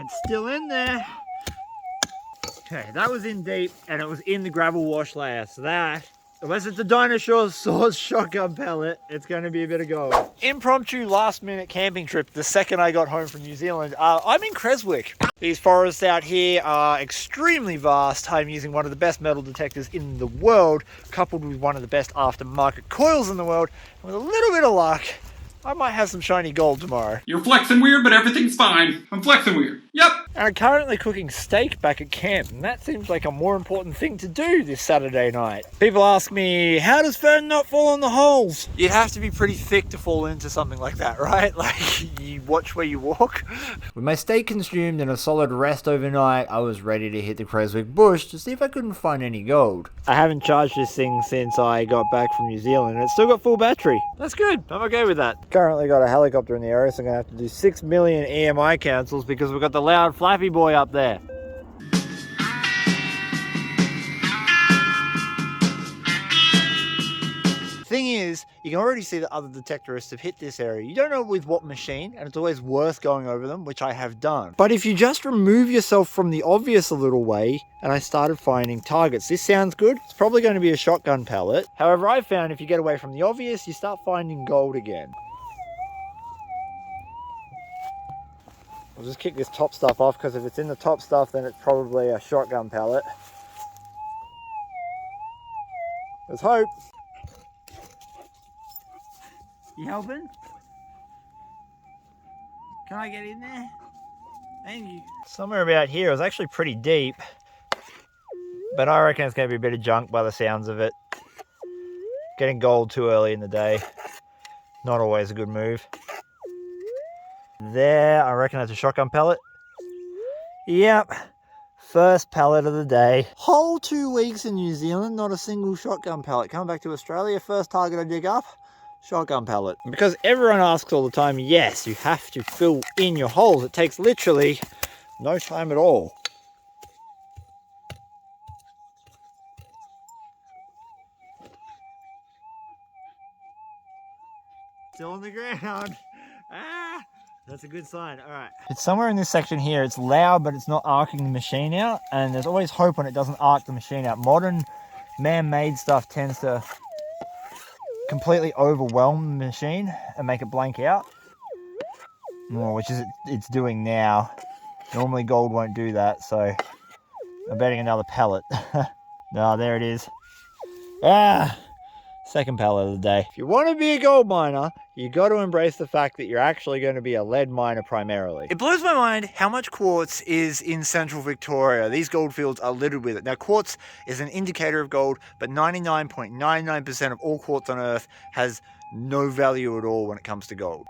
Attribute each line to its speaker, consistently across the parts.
Speaker 1: It's still in there. Okay, that was in deep and it was in the gravel wash layer. So that, unless it's a dinosaur source shotgun pellet, it's going to be a bit of gold. Impromptu last minute camping trip the second I got home from New Zealand. I'm in Creswick. These forests out here are extremely vast. I'm using one of the best metal detectors in the world, coupled with one of the best aftermarket coils in the world. And with a little bit of luck, I might have some shiny gold tomorrow.
Speaker 2: You're flexing weird, but everything's fine. I'm flexing weird. Yep.
Speaker 1: And I'm currently cooking steak back at camp, and that seems like a more important thing to do this Saturday night. People ask me, how does Fern not fall in the holes? You'd have to be pretty thick to fall into something like that, right? Like, you watch where you walk. With my steak consumed and a solid rest overnight, I was ready to hit the Creswick bush to see if I couldn't find any gold. I haven't charged this thing since I got back from New Zealand, and it's still got full battery. That's good, I'm okay with that. Currently got a helicopter in the area, so I'm gonna have to do 6 million EMI cancels because we've got the loud Flappy boy up there. Thing is, you can already see that other detectorists have hit this area. You don't know with what machine, and it's always worth going over them, which I have done. But if you just remove yourself from the obvious a little way, and I started finding targets. This sounds good. It's probably going to be a shotgun pellet. However, I found if you get away from the obvious, you start finding gold again. I'll just kick this top stuff off, because if it's in the top stuff, then it's probably a shotgun pellet. There's hope. You helping? Can I get in there? Thank you. Somewhere about here, it was actually pretty deep, but I reckon it's going to be a bit of junk by the sounds of it. Getting gold too early in the day, not always a good move. There, I reckon that's a shotgun pellet. Yep, first pellet of the day. Whole 2 weeks in New Zealand, not a single shotgun pellet. Coming back to Australia, first target I dig up, shotgun pellet. Because everyone asks all the time, yes, you have to fill in your holes. It takes literally no time at all. Still on the ground. Ah! That's a good sign. All right. It's somewhere in this section here. It's loud, but it's not arcing the machine out. And there's always hope when it doesn't arc the machine out. Modern man-made stuff tends to completely overwhelm the machine and make it blank out. Which is it's doing now. Normally gold won't do that, so I'm betting another pellet. No, there it is. Ah! Second pellet of the day. If you want to be a gold miner, you got to embrace the fact that you're actually going to be a lead miner primarily. It blows my mind how much quartz is in central Victoria. These gold fields are littered with it. Now, quartz is an indicator of gold, but 99.99% of all quartz on Earth has no value at all when it comes to gold.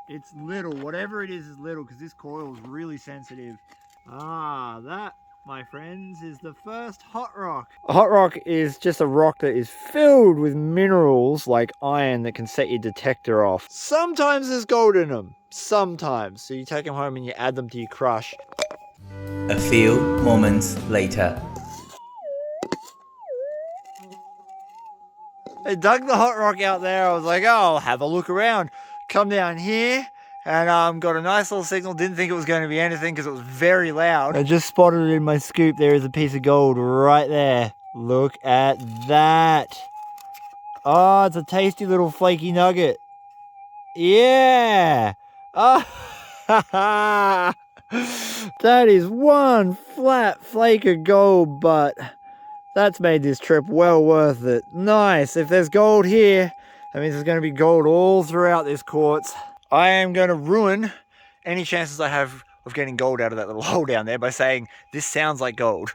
Speaker 1: It's little. Whatever it is little, because this coil is really sensitive. Ah, that, my friends, is the first hot rock. A hot rock is just a rock that is filled with minerals like iron that can set your detector off. Sometimes there's gold in them. Sometimes. So you take them home and you add them to your crush.
Speaker 3: A few moments later.
Speaker 1: I dug the hot rock out there. I was like, oh, I'll have a look around. Come down here. And got a nice little signal. Didn't think it was going to be anything because it was very loud. I just spotted it in my scoop. There is a piece of gold right there. Look at that. Oh, it's a tasty little flaky nugget. Yeah. Oh, that is one flat flake of gold, but that's made this trip well worth it. Nice. If there's gold here, that means there's going to be gold all throughout this quartz. I am going to ruin any chances I have of getting gold out of that little hole down there by saying, this sounds like gold.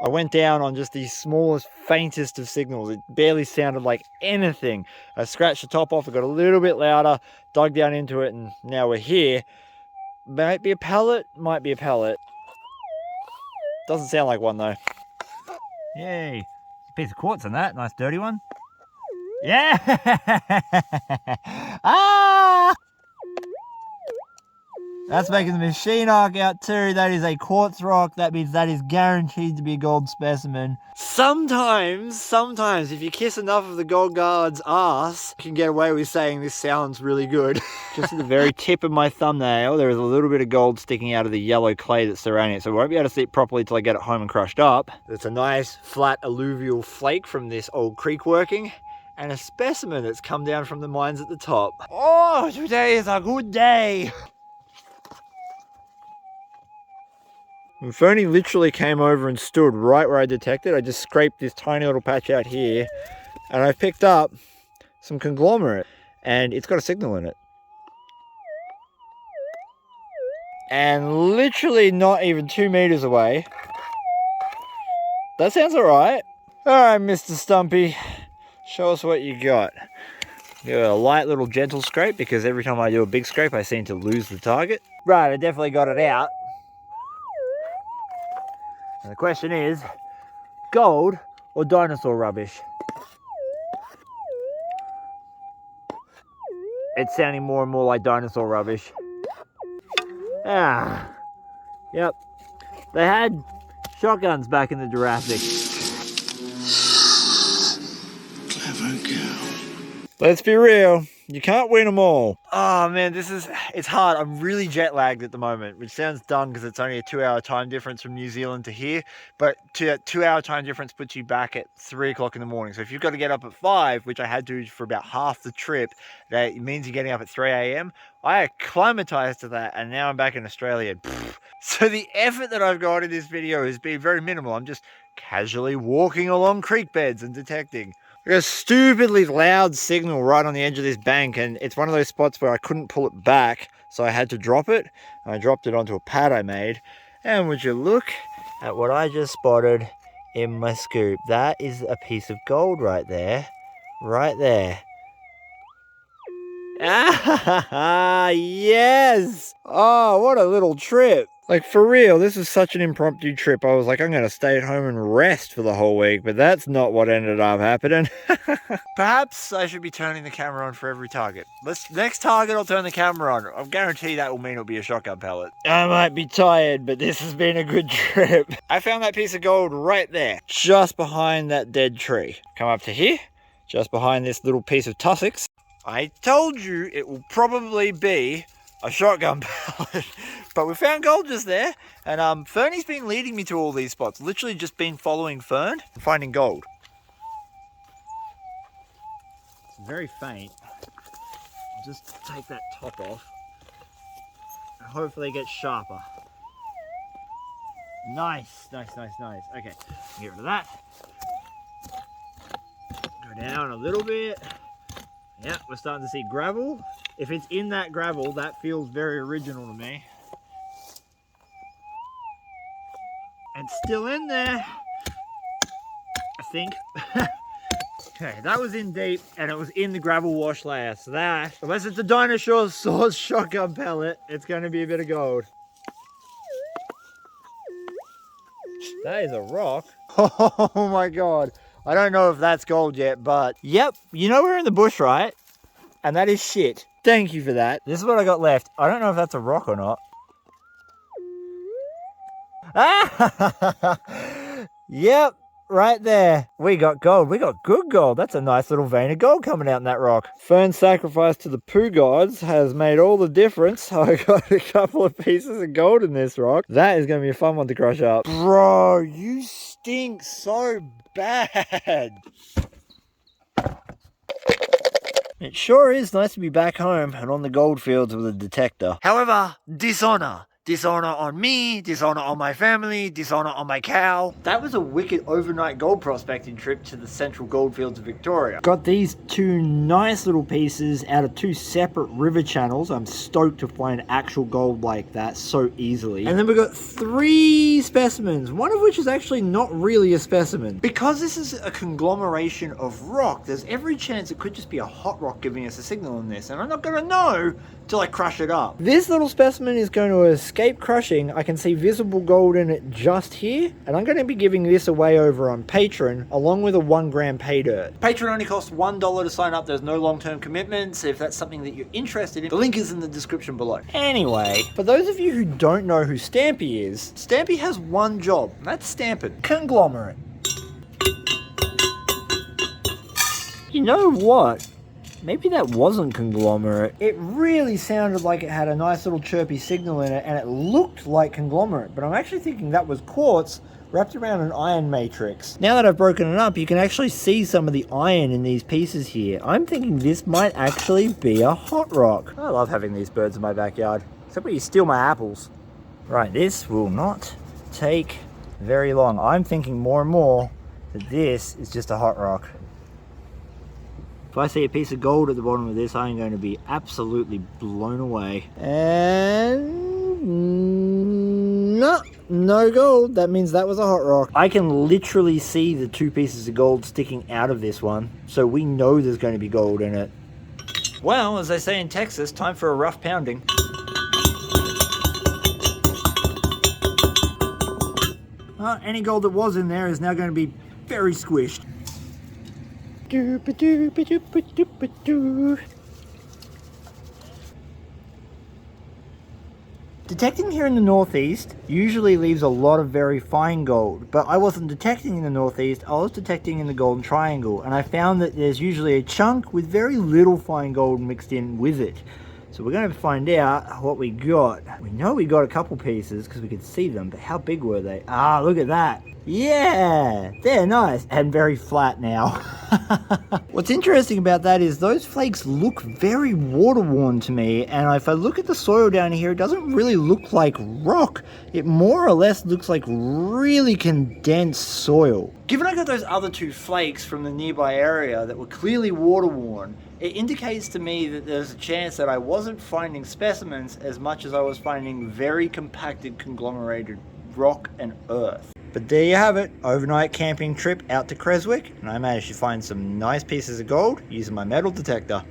Speaker 1: I went down on just the smallest, faintest of signals. It barely sounded like anything. I scratched the top off, it got a little bit louder, dug down into it, and now we're here. Might be a pellet, might be a pellet. Doesn't sound like one though. Yay. A piece of quartz in that, nice dirty one. Yeah! Ah! That's making the machine arc out too. That is a quartz rock. That means that is guaranteed to be a gold specimen. Sometimes, if you kiss enough of the gold guard's ass, you can get away with saying this sounds really good. Just at the very tip of my thumbnail, there is a little bit of gold sticking out of the yellow clay that's surrounding it. So I won't be able to see it properly till I get it home and crushed up. It's a nice flat alluvial flake from this old creek working. And a specimen that's come down from the mines at the top. Oh, today is a good day. And Fernie literally came over and stood right where I detected. I just scraped this tiny little patch out here and I picked up some conglomerate and it's got a signal in it. And literally not even 2 meters away. That sounds all right. All right, Mr. Stumpy, show us what you got. Give it a light little gentle scrape because every time I do a big scrape, I seem to lose the target. Right, I definitely got it out. And the question is, gold or dinosaur rubbish? It's sounding more and more like dinosaur rubbish. Ah, yep. They had shotguns back in the Jurassic.
Speaker 4: Clever girl.
Speaker 1: Let's be real, you can't win them all. Oh man, it's hard. I'm really jet lagged at the moment, which sounds dumb because it's only a 2-hour time difference from New Zealand to here. But that 2-hour time difference puts you back at 3 o'clock in the morning. So if you've got to get up at 5, which I had to for about half the trip, that means you're getting up at 3 a.m. I acclimatized to that and now I'm back in Australia. So the effort that I've got in this video has been very minimal. I'm just casually walking along creek beds and detecting. A stupidly loud signal right on the edge of this bank, and it's one of those spots where I couldn't pull it back, so I had to drop it. I dropped it onto a pad I made, and would you look at what I just spotted in my scoop? That is a piece of gold right there. Right there. Ah, yes! Oh, what a little trip. Like, for real, this is such an impromptu trip. I was like, I'm going to stay at home and rest for the whole week, but that's not what ended up happening. Perhaps I should be turning the camera on for every target. Next target, I'll turn the camera on. I guarantee that will mean it'll be a shotgun pellet. I might be tired, but this has been a good trip. I found that piece of gold right there, just behind that dead tree. Come up to here, just behind this little piece of tussocks. I told you it will probably be a shotgun pellet, but we found gold just there, and Fernie's been leading me to all these spots. Literally just been following Fern and finding gold. It's very faint. I'll just take that top off and hopefully it gets sharper. Nice. Okay, get rid of that. Go down a little bit. Yeah, we're starting to see gravel. If it's in that gravel, that feels very original to me. And still in there, I think. Okay, that was in deep and it was in the gravel wash layer. So that, unless it's a dinosaur source shotgun pellet, it's going to be a bit of gold. That is a rock. Oh my God. I don't know if that's gold yet, but yep, you know we're in the bush, right? And that is shit. Thank you for that. This is what I got left. I don't know if that's a rock or not. Ah! Yep, right there. We got gold. We got good gold. That's a nice little vein of gold coming out in that rock. Fern's sacrifice to the poo gods has made all the difference. I got a couple of pieces of gold in this rock. That is going to be a fun one to crush up. Bro, you stink so bad. It sure is nice to be back home and on the gold fields with a detector. However, dishonor. Dishonor on me, dishonor on my family, dishonor on my cow. That was a wicked overnight gold prospecting trip to the central goldfields of Victoria. Got these 2 nice little pieces out of 2 separate river channels. I'm stoked to find actual gold like that so easily. And then we got 3 specimens, one of which is actually not really a specimen. Because this is a conglomeration of rock, there's every chance it could just be a hot rock giving us a signal on this. And I'm not gonna know till I crush it up. This little specimen is going to escape crushing. I can see visible gold in it just here, and I'm going to be giving this away over on Patreon along with a 1 gram pay dirt. Patreon only costs $1 to sign up. There's no long-term commitments. If that's something that you're interested in, the link is in the description below. Anyway, for those of you who don't know who Stampy is, Stampy has one job, and that's stamping. Conglomerate. You know what? Maybe that wasn't conglomerate. It really sounded like it had a nice little chirpy signal in it, and it looked like conglomerate, but I'm actually thinking that was quartz wrapped around an iron matrix. Now that I've broken it up, you can actually see some of the iron in these pieces here. I'm thinking this might actually be a hot rock. I love having these birds in my backyard, except when you steal my apples. Right, this will not take very long. I'm thinking more and more that this is just a hot rock. If I see a piece of gold at the bottom of this, I'm going to be absolutely blown away. And no gold. That means that was a hot rock. I can literally see the 2 pieces of gold sticking out of this one, so we know there's going to be gold in it. Well, as they say in Texas, time for a rough pounding. Well, any gold that was in there is now going to be very squished. Detecting here in the northeast usually leaves a lot of very fine gold, but I wasn't detecting in the northeast, I was detecting in the Golden Triangle, and I found that there's usually a chunk with very little fine gold mixed in with it. So we're going to find out what we got. We know we got a couple pieces because we could see them, but how big were they? Ah, look at that. Yeah, they're nice and very flat now. What's interesting about that is those flakes look very water worn to me, and if I look at the soil down here, it doesn't really look like rock. It more or less looks like really condensed soil. Given I got those other 2 flakes from the nearby area that were clearly water worn, it indicates to me that there's a chance that I wasn't finding specimens as much as I was finding very compacted conglomerated rock and earth. But there you have it, overnight camping trip out to Creswick, and I managed to find some nice pieces of gold using my metal detector.